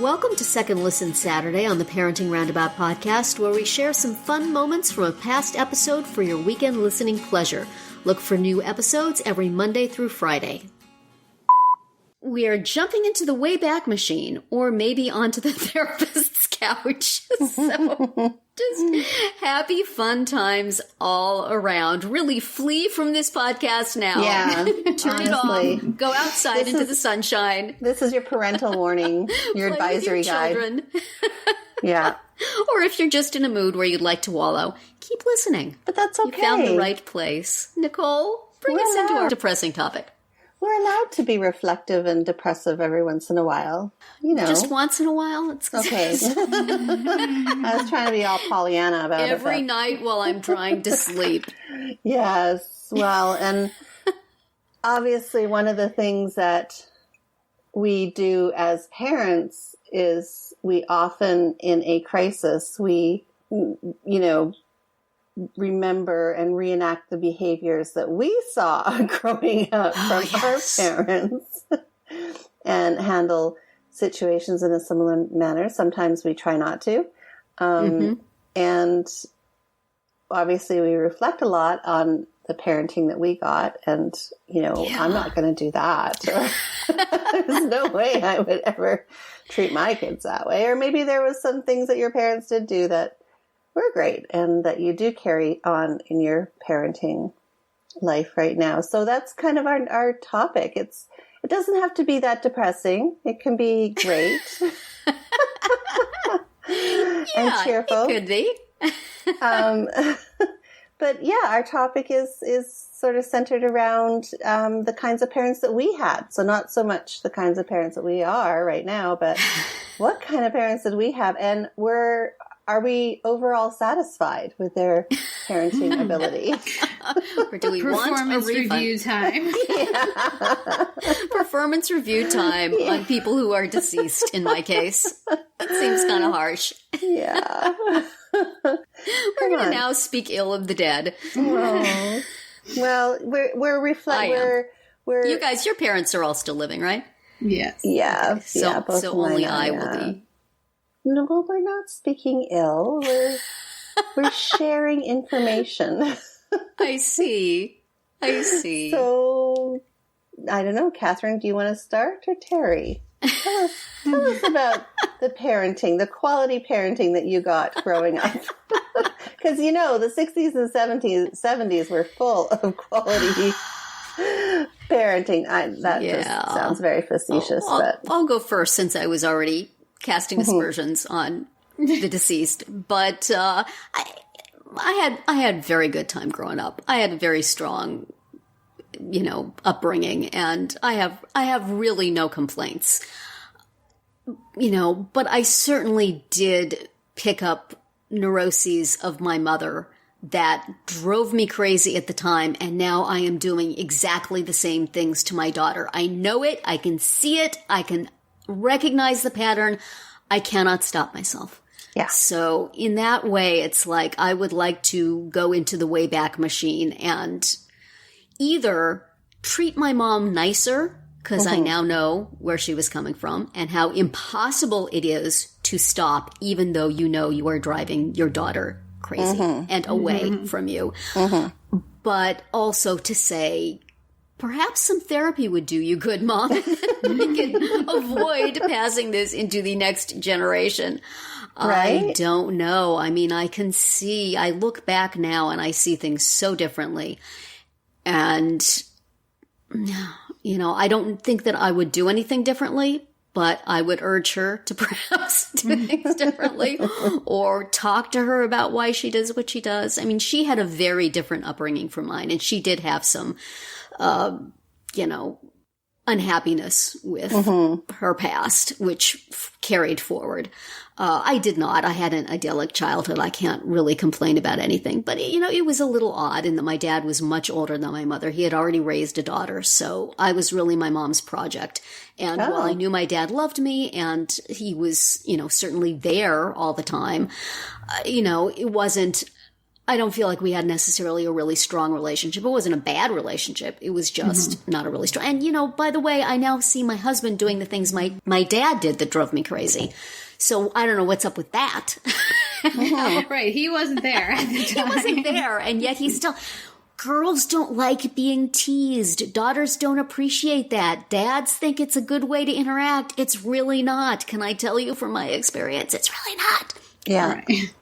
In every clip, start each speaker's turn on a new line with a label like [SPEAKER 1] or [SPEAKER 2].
[SPEAKER 1] Welcome to Second Listen Saturday on the Parenting Roundabout podcast, where we share some fun moments from a past episode for your weekend listening pleasure. Look for new episodes every Monday through Friday. We are jumping into the Wayback Machine, or maybe onto the therapist's couch. So just happy, fun times all around. Really flee from this podcast now.
[SPEAKER 2] Yeah,
[SPEAKER 1] Turn it off. Go outside into the sunshine.
[SPEAKER 2] This is your parental warning, your advisory guide.
[SPEAKER 1] Children.
[SPEAKER 2] Yeah.
[SPEAKER 1] Or if you're just in a mood where you'd like to wallow, keep listening.
[SPEAKER 2] But that's okay.
[SPEAKER 1] You found the right place. Nicole, bring us into our depressing topic.
[SPEAKER 2] We're allowed to be reflective and depressive every once in a while. You know.
[SPEAKER 1] Just once in a while? It's
[SPEAKER 2] okay. I was trying to be all Pollyanna about it.
[SPEAKER 1] Every night while I'm trying to sleep.
[SPEAKER 2] Yes. Well, and obviously one of the things that we do as parents is we often, in a crisis, we, remember and reenact the behaviors that we saw growing up from our parents and handle situations in a similar manner. Sometimes we try not to. And obviously we reflect a lot on the parenting that we got. And, I'm not going to do that. There's no way I would ever treat my kids that way. Or maybe there was some things that your parents did do that were great and that you do carry on in your parenting life right now. So that's kind of our topic. It doesn't have to be that depressing. It can be great and cheerful.
[SPEAKER 1] It could be.
[SPEAKER 2] But yeah, our topic is sort of centered around the kinds of parents that we had. So not so much the kinds of parents that we are right now, but what kind of parents did we have? And are we overall satisfied with their parenting ability?
[SPEAKER 1] Or do we want a
[SPEAKER 3] performance review time?
[SPEAKER 1] Performance review time on people who are deceased, in my case. That seems kind of harsh.
[SPEAKER 2] Yeah.
[SPEAKER 1] We're going to now speak ill of the dead.
[SPEAKER 2] Oh. Well, we're reflecting.
[SPEAKER 1] You guys, your parents are all still living, right?
[SPEAKER 3] Yes.
[SPEAKER 2] Yeah.
[SPEAKER 1] So only I will be.
[SPEAKER 2] No, well, we're not speaking ill. We're sharing information.
[SPEAKER 1] I see.
[SPEAKER 2] So, I don't know, Catherine, do you want to start, or Terry? Tell us about the parenting, the quality parenting that you got growing up. Because, the 60s and 70s were full of quality parenting. That just sounds very facetious.
[SPEAKER 1] I'll go first, since I was already casting aspersions on the deceased. But I had very good time growing up. I had a very strong, upbringing, and I have really no complaints. But I certainly did pick up neuroses of my mother that drove me crazy at the time, and now I am doing exactly the same things to my daughter. I know it, I can see it, I can recognize the pattern. I cannot stop myself.
[SPEAKER 2] Yeah.
[SPEAKER 1] So in that way, it's like I would like to go into the Wayback Machine and either treat my mom nicer, because I now know where she was coming from and how impossible it is to stop, even though you are driving your daughter crazy and away from you. But also to say, perhaps some therapy would do you good, Mom. We can avoid passing this into the next generation. Right? I don't know. I mean, I look back now and I see things so differently. And, I don't think that I would do anything differently, but I would urge her to perhaps do things differently or talk to her about why she does what she does. I mean, she had a very different upbringing from mine, and she did have some unhappiness with her past, which carried forward. I did not. I had an idyllic childhood. I can't really complain about anything. But, it was a little odd in that my dad was much older than my mother. He had already raised a daughter, so I was really my mom's project. And while I knew my dad loved me and he was, certainly there all the time, it wasn't I don't feel like we had necessarily a really strong relationship. It wasn't a bad relationship. It was just not a really strong. And, by the way, I now see my husband doing the things my dad did that drove me crazy. So I don't know what's up with that.
[SPEAKER 3] Right. He wasn't there at the time.
[SPEAKER 1] He wasn't there. And yet he's still... Girls don't like being teased. Daughters don't appreciate that. Dads think it's a good way to interact. It's really not. Can I tell you from my experience? It's really not.
[SPEAKER 2] Yeah.
[SPEAKER 3] Right.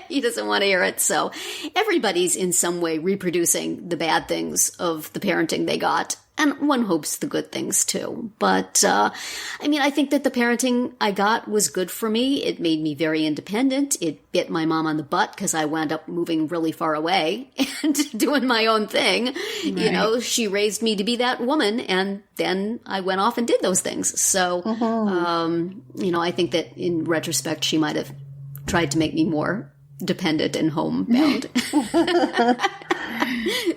[SPEAKER 1] He doesn't want to hear it. So everybody's in some way reproducing the bad things of the parenting they got. And one hopes the good things too. But, I think that the parenting I got was good for me. It made me very independent. It bit my mom on the butt because I wound up moving really far away and doing my own thing. Right. She raised me to be that woman. And then I went off and did those things. So, I think that in retrospect, she might have tried to make me more dependent and homebound.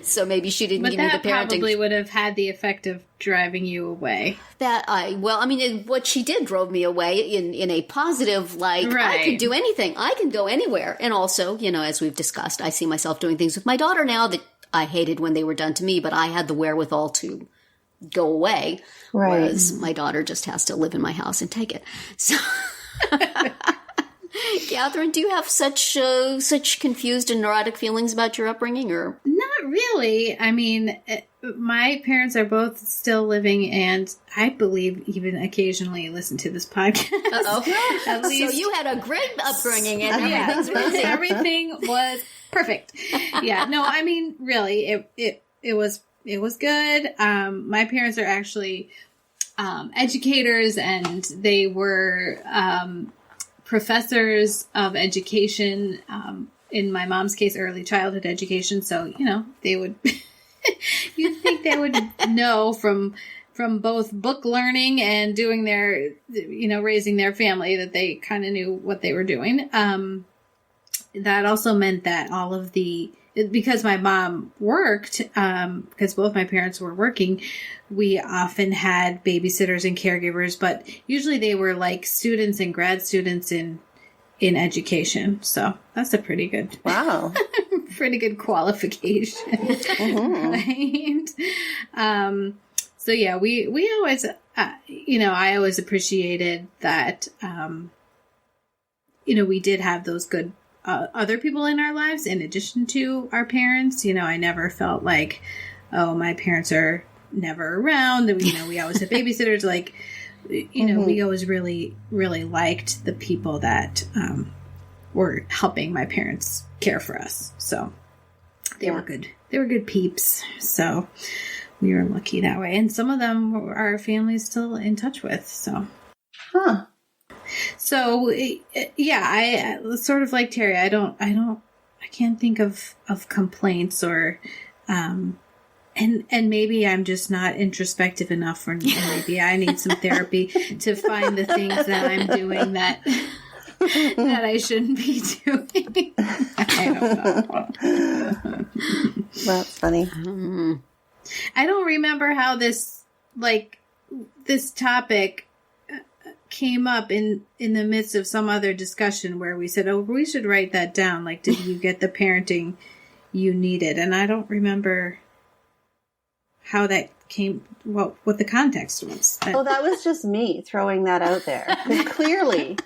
[SPEAKER 1] So maybe she didn't give me the parenting.
[SPEAKER 3] But that probably would have had the effect of driving you away.
[SPEAKER 1] What she did drove me away in a positive, right. I could do anything. I can go anywhere. And also, as we've discussed, I see myself doing things with my daughter now that I hated when they were done to me, but I had the wherewithal to go away. Right. Whereas my daughter just has to live in my house and take it. So... Catherine, do you have such confused and neurotic feelings about your upbringing, or
[SPEAKER 3] not really? My parents are both still living, and I believe even occasionally listen to this podcast. At least,
[SPEAKER 1] so you had a great upbringing, and
[SPEAKER 3] everything was perfect. Yeah, no, really, it was good. My parents are actually educators, and they were. Professors of education, in my mom's case, early childhood education. So, they would, you'd think they would know from both book learning and doing their, raising their family, that they kind of knew what they were doing. That also meant that because my mom worked, because both my parents were working, we often had babysitters and caregivers, but usually they were like students and grad students in education. So that's a pretty good, pretty good qualification. Right? So yeah, we always, I always appreciated that, we did have those good other people in our lives in addition to our parents. I never felt like, oh, my parents are never around. We always have babysitters. Like, we always really, really liked the people that were helping my parents care for us. So they were good. They were good peeps. So we were lucky that way. And some of them our family's still in touch with. So, So, I sort of like Terry. I can't think of complaints or, and maybe I'm just not introspective enough, or maybe I need some therapy to find the things that I'm doing that I shouldn't be doing. I don't know.
[SPEAKER 2] That's funny.
[SPEAKER 3] I don't remember how this topic came up in the midst of some other discussion where we said, oh, we should write that down. Like, did you get the parenting you needed? And I don't remember how that came, what the context was.
[SPEAKER 2] Oh, that was just me throwing that out there. Clearly,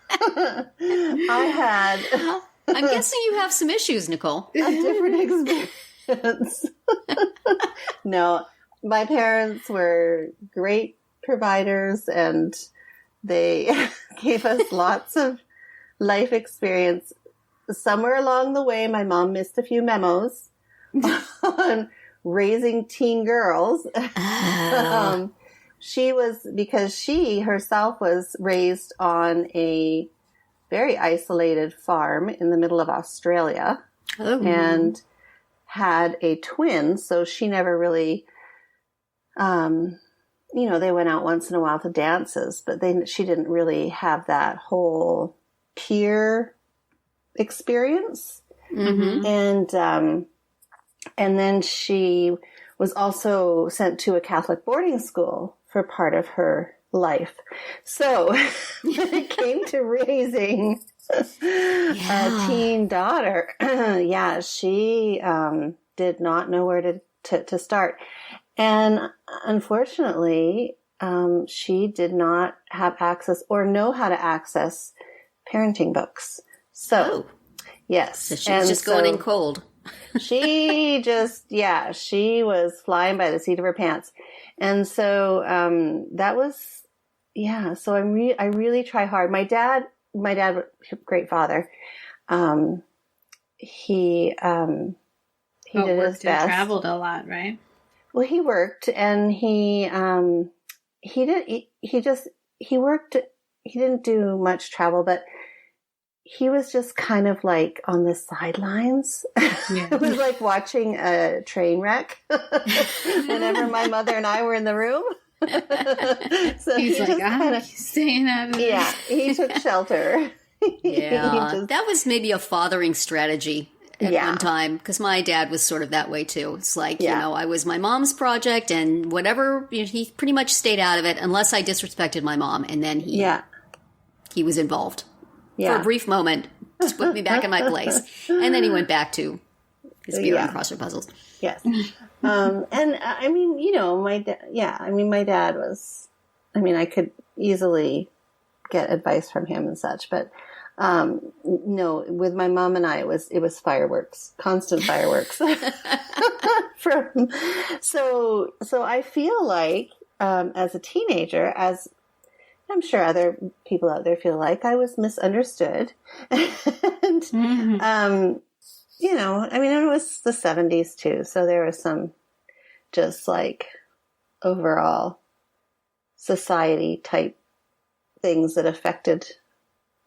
[SPEAKER 2] I had...
[SPEAKER 1] I'm guessing you have some issues, Nicole.
[SPEAKER 2] A different experience. No, my parents were great providers, and they gave us lots of life experience. Somewhere along the way, my mom missed a few memos on raising teen girls. Because she herself was raised on a very isolated farm in the middle of Australia and had a twin. So she never really, they went out once in a while to dances, but she didn't really have that whole peer experience. Mm-hmm. And then she was also sent to a Catholic boarding school for part of her life. So when it came to raising a teen daughter. Yeah, she did not know where to start. And unfortunately, she did not have access or know how to access parenting books. So, yes.
[SPEAKER 1] So she was just going in cold.
[SPEAKER 2] She was flying by the seat of her pants. And so that was, so I really try hard. My dad was a great father. He did his best.
[SPEAKER 3] And traveled a lot, right?
[SPEAKER 2] Well, he worked, and he worked. He didn't do much travel, but he was just kind of like on the sidelines. Yeah. It was like watching a train wreck whenever my mother and I were in the room. So
[SPEAKER 3] he's like, I'm staying out of this.
[SPEAKER 2] Yeah, he took shelter.
[SPEAKER 1] Yeah, that was maybe a fathering strategy at one time, because my dad was sort of that way too. It's like, I was my mom's project, and whatever, he pretty much stayed out of it unless I disrespected my mom, and then he was involved for a brief moment to put me back in my place, and then he went back to his beer and crossword puzzles.
[SPEAKER 2] Yes. And I mean, my dad was, I could easily get advice from him and such, but no, with my mom and I, it was fireworks, constant fireworks. So I feel like, as a teenager, as I'm sure other people out there feel like, I was misunderstood. And, it was the 70s too. So there was some just like overall society type things that affected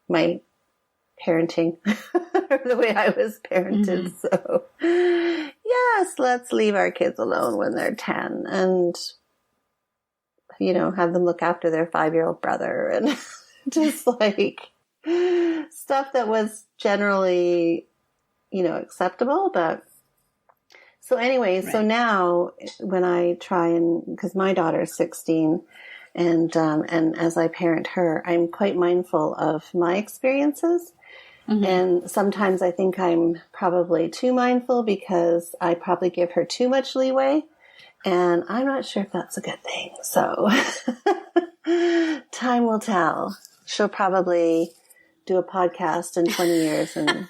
[SPEAKER 2] my parenting, the way I was parented. So yes, let's leave our kids alone when they're 10 and, have them look after their 5-year-old brother, and just like stuff that was generally, acceptable. But so anyway, so now when I try because my daughter is 16, and as I parent her, I'm quite mindful of my experiences. And sometimes I think I'm probably too mindful because I probably give her too much leeway, and I'm not sure if that's a good thing. So time will tell. She'll probably do a podcast in 20 years and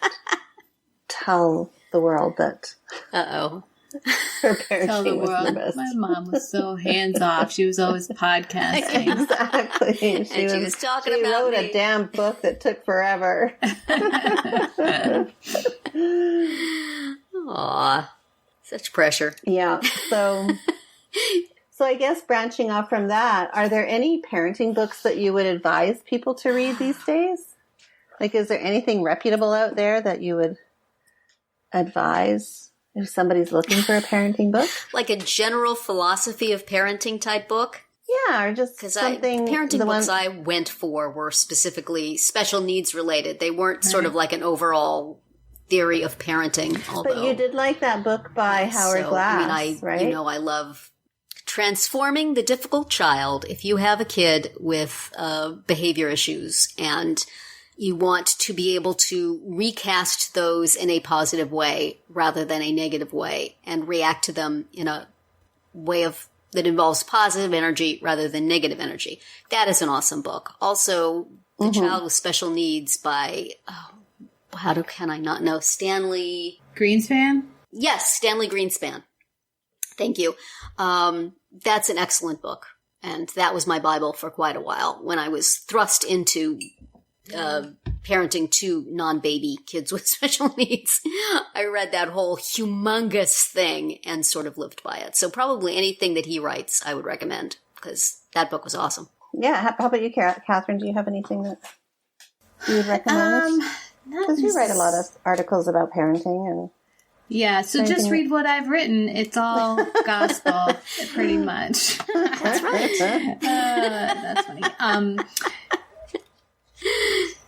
[SPEAKER 2] tell the world that her parenting was the best.
[SPEAKER 3] My mom was so hands off. She was always podcasting.
[SPEAKER 2] Exactly. She was talking about wrote a damn book that took forever.
[SPEAKER 1] Aw, such pressure.
[SPEAKER 2] Yeah. So I guess branching off from that, are there any parenting books that you would advise people to read these days? Like, is there anything reputable out there that you would advise if somebody's looking for a parenting book?
[SPEAKER 1] Like a general philosophy of parenting type book?
[SPEAKER 2] Yeah, or just something.
[SPEAKER 1] Parenting books I went for were specifically special needs related. They weren't sort of like an overall theory of parenting.
[SPEAKER 2] But you did like that book by Howard Glass, right?
[SPEAKER 1] I love Transforming the Difficult Child. If you have a kid with behavior issues and you want to be able to recast those in a positive way rather than a negative way, and react to them in a way that involves positive energy rather than negative energy. That is an awesome book. Also, The Child with Special Needs by, can I not know? Stanley
[SPEAKER 3] Greenspan?
[SPEAKER 1] Yes, Stanley Greenspan. Thank you. That's an excellent book. And that was my Bible for quite a while when I was thrust into parenting two non-baby kids with special needs. I read that whole humongous thing and sort of lived by it. So probably anything that he writes, I would recommend, because that book was awesome.
[SPEAKER 2] Yeah. How about you, Catherine? Do you have anything that you would recommend? Because you write a lot of articles about parenting and...
[SPEAKER 3] Yeah, so just read what I've written. It's all gospel, pretty much.
[SPEAKER 1] That's right.
[SPEAKER 3] That's funny.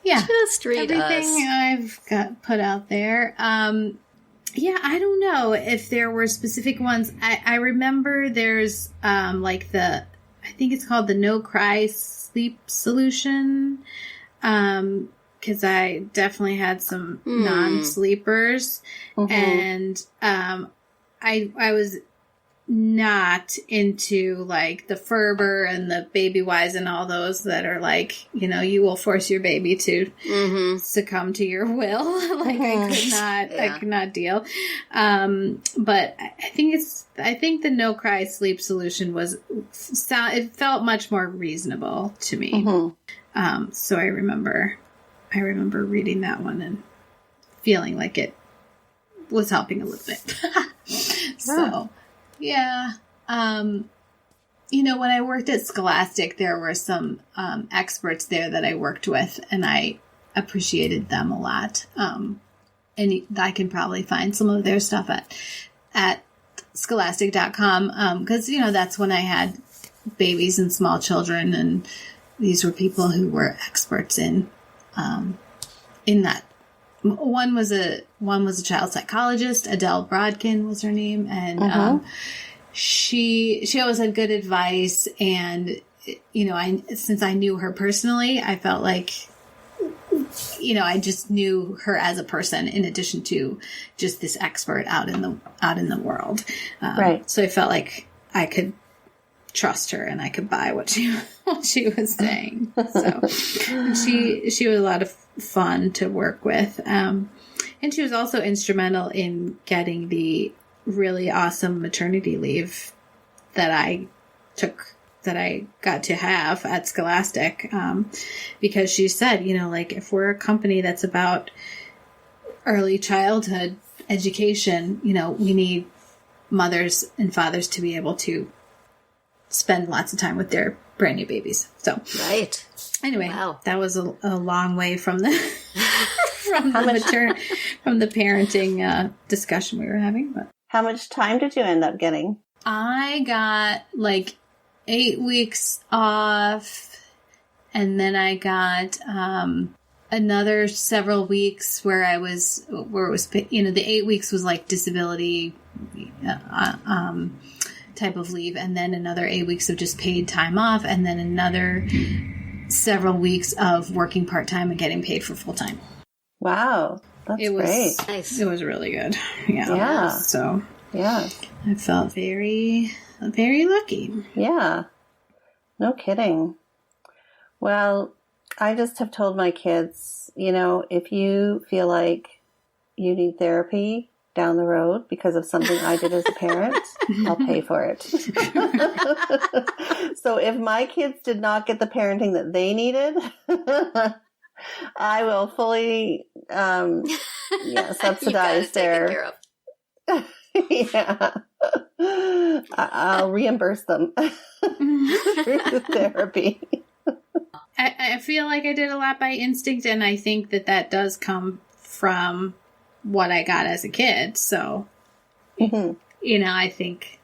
[SPEAKER 3] Yeah,
[SPEAKER 1] just read
[SPEAKER 3] everything I've got put out there. Yeah, I don't know if there were specific ones. I remember there's I think it's called the No Cry Sleep Solution. because I definitely had some non-sleepers, and I was not into like the Ferber and the Baby Wise and all those that are like, you know, you will force your baby to succumb to your will. Like I could not deal. But I think the no cry sleep solution it felt much more reasonable to me. So I remember reading that one and feeling like it was helping a little bit. So yeah. You know, when I worked at Scholastic, there were some experts there that I worked with, and I appreciated them a lot. And I can probably find some of their stuff at scholastic.com, because, you know, that's when I had babies and small children, and these were people who were experts in that. One was a child psychologist. Adele Brodkin was her name, and she always had good advice. And you know, since I knew her personally, I felt like, you know, I just knew her as a person in addition to just this expert out in the world. Right. So I felt like I could trust her and I could buy what she was saying. So she was a lot of fun to work with. And she was also instrumental in getting the really awesome maternity leave that I got to have at Scholastic. Because she said, you know, like, if we're a company that's about early childhood education, you know, we need mothers and fathers to be able to spend lots of time with their brand new babies. So
[SPEAKER 1] right.
[SPEAKER 3] Anyway, that was a long way from the from the parenting discussion we were having. But
[SPEAKER 2] how much time did you end up getting?
[SPEAKER 3] I got like 8 weeks off, and then I got another several weeks where it was, you know, the 8 weeks was like disability type of leave, and then another 8 weeks of just paid time off, and then another several weeks of working part-time and getting paid for full-time.
[SPEAKER 2] Wow. That's great.
[SPEAKER 3] Nice. It was really good. Yeah. So yeah, I felt very, very lucky.
[SPEAKER 2] Yeah. No kidding. Well, I just have told my kids, you know, if you feel like you need therapy down the road because of something I did as a parent, I'll pay for it. So if my kids did not get the parenting that they needed, I will fully subsidize their... Yeah. I'll reimburse them through therapy.
[SPEAKER 3] I feel like I did a lot by instinct, and I think that does come from what I got as a kid. So, you know, I think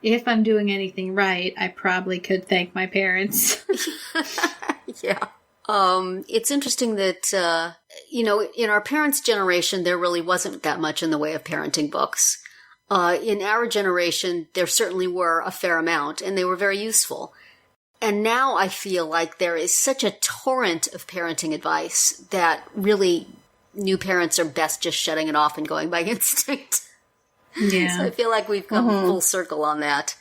[SPEAKER 3] if I'm doing anything right, I probably could thank my parents.
[SPEAKER 1] Yeah. It's interesting that, you know, in our parents' generation, there really wasn't that much in the way of parenting books. In our generation, there certainly were a fair amount, and they were very useful. And now I feel like there is such a torrent of parenting advice that really new parents are best just shutting it off and going by instinct. Yeah. So I feel like we've come full circle on that.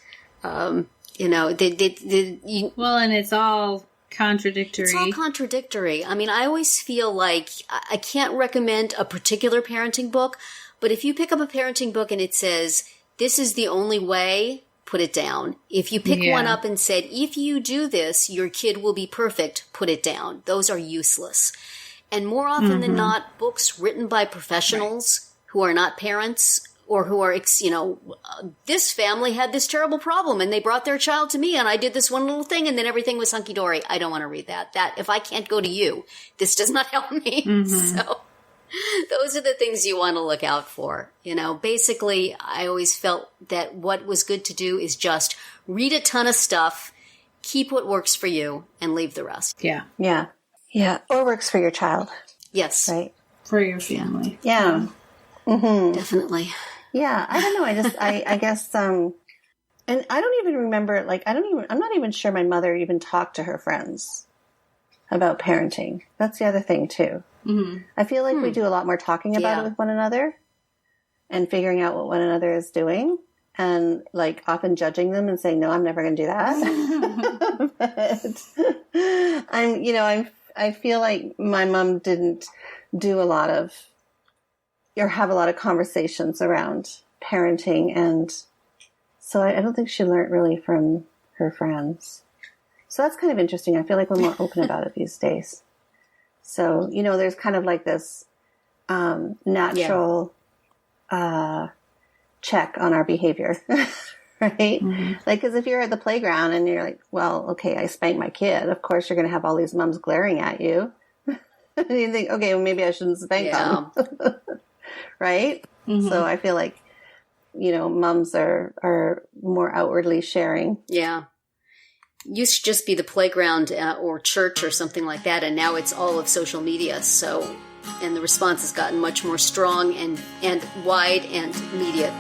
[SPEAKER 1] You know,
[SPEAKER 3] and it's all contradictory.
[SPEAKER 1] It's all contradictory. I mean, I always feel like I can't recommend a particular parenting book, but if you pick up a parenting book and it says, this is the only way, put it down. If you pick one up and said, if you do this, your kid will be perfect, put it down. Those are useless. And more often than not, books written by professionals who are not parents or who are, you know, this family had this terrible problem and they brought their child to me and I did this one little thing and then everything was hunky-dory. I don't want to read that. That, if I can't go to you, this does not help me. So those are the things you want to look out for. You know, basically, I always felt that what was good to do is just read a ton of stuff, keep what works for you, and leave the rest.
[SPEAKER 3] Yeah.
[SPEAKER 2] Yeah. Yeah. Or works for your child.
[SPEAKER 1] Yes.
[SPEAKER 2] Right.
[SPEAKER 3] For your family.
[SPEAKER 2] Yeah.
[SPEAKER 1] Definitely.
[SPEAKER 2] Yeah. I don't know. I guess, and I don't even remember, like, I'm not even sure my mother even talked to her friends about parenting. That's the other thing too.
[SPEAKER 3] Mm-hmm.
[SPEAKER 2] I feel like we do a lot more talking about it with one another and figuring out what one another is doing, and like often judging them and saying, no, I'm never going to do that. But I feel like my mom didn't do a lot of, or have a lot of conversations around parenting. And so I don't think she learned really from her friends. So that's kind of interesting. I feel like we're more open about it these days. So, there's kind of like this natural check on our behavior, right? Mm-hmm. Like, because if you're at the playground and you're like, well, okay, I spanked my kid, of course you're going to have all these moms glaring at you. And you think, okay, well, maybe I shouldn't spank them. Right? Mm-hmm. So I feel like, moms are more outwardly sharing.
[SPEAKER 1] Yeah. Used to just be the playground or church or something like that, and now it's all of social media. So, and the response has gotten much more strong and wide and immediate.